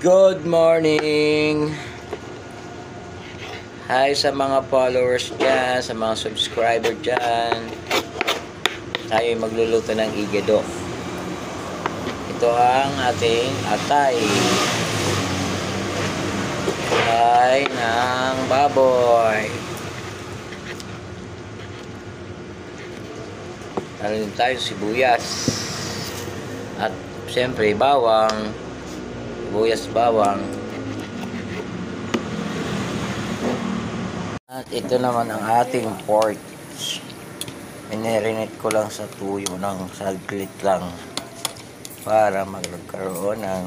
Good morning! Hi sa mga followers dyan, sa mga subscriber dyan. Tayo magluluto ng igado. Ito ang ating atay. Atay ng baboy. Meron tayo sibuyas. At siyempre bawang. Sibuyas, bawang. At ito naman ang ating pork. Minerinate ko lang sa tuyo ng saglit lang para magkaroon ng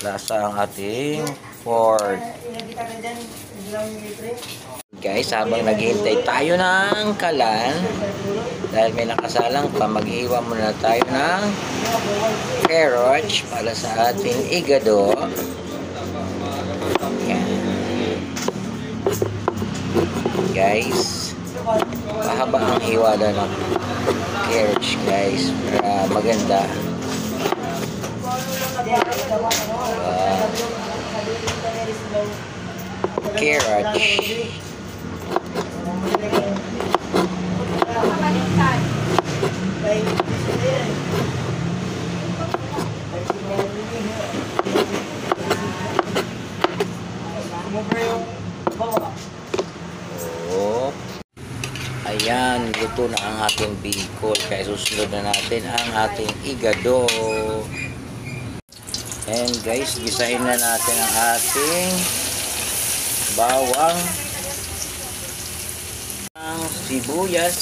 lasa ang ating pork. Guys, habang naghihintay tayo ng kalan, dahil may nakasalang pa, maghihiwa muna tayo ng carrots para sa ating igado. Yan. Guys, mahaba ang hiwala ng carrots, guys, para maganda. Carrots. Ayan, luto na ang ating bicol. Kaya susunod na natin ang ating igado. And guys, gisahin na natin ang ating bawang, ang sibuyas,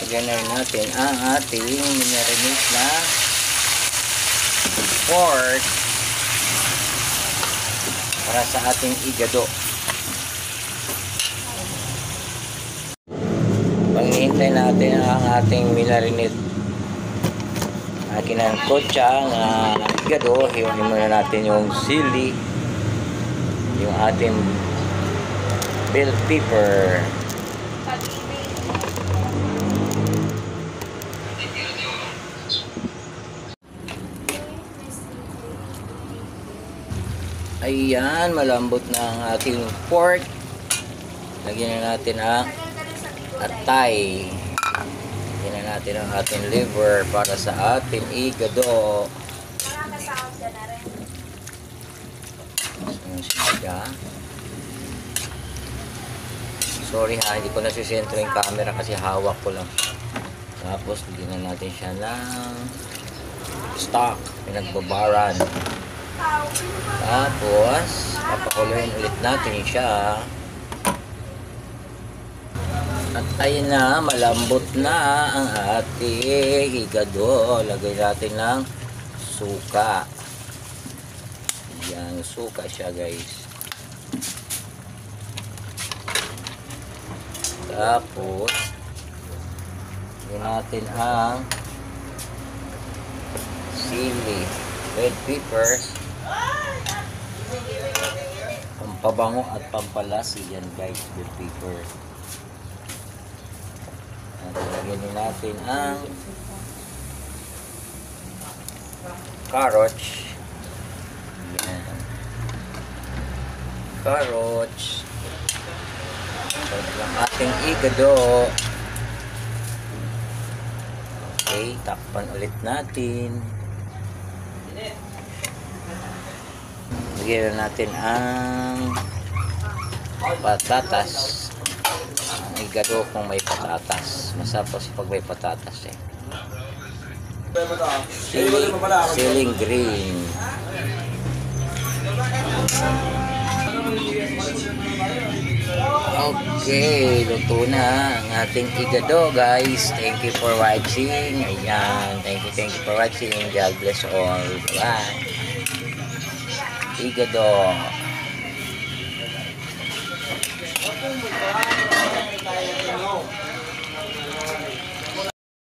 lagyan natin ang ating minarinate na pork para sa ating igado. Panghihintay natin ang ating minarinate ng kotsa na igado. Hiwain muna natin yung sili, yung ating bell pepper, ayan, malambot na ang ating pork. Lagyan na natin ang atay. Lagyan na natin ang ating liver para sa ating igado. Sorry ha, hindi ko nasisentro yung camera kasi hawak ko lang. Tapos lagyan na natin siya ng stock, pinagbabaran. Tapos papakuloyin ulit natin siya. At ayun na, malambot na ang ating igado. Lagay natin ng suka. Yan, suka siya guys. Tapos lagyan natin ang sili, red pepper, pampabango at pampalasi yan guys, red pepper. At lagyan din natin ang carrots. Yan. Carrots. Ang ating igado. Okay, takpan ulit natin. Lagyan natin ang patatas. Ang igado kung may patatas. Masarap kasi pag may patatas eh. Siling green. Okay, luto na ang ating igado guys. Thank you for watching. Ayan, thank you for watching. God bless all. Bye. Igado.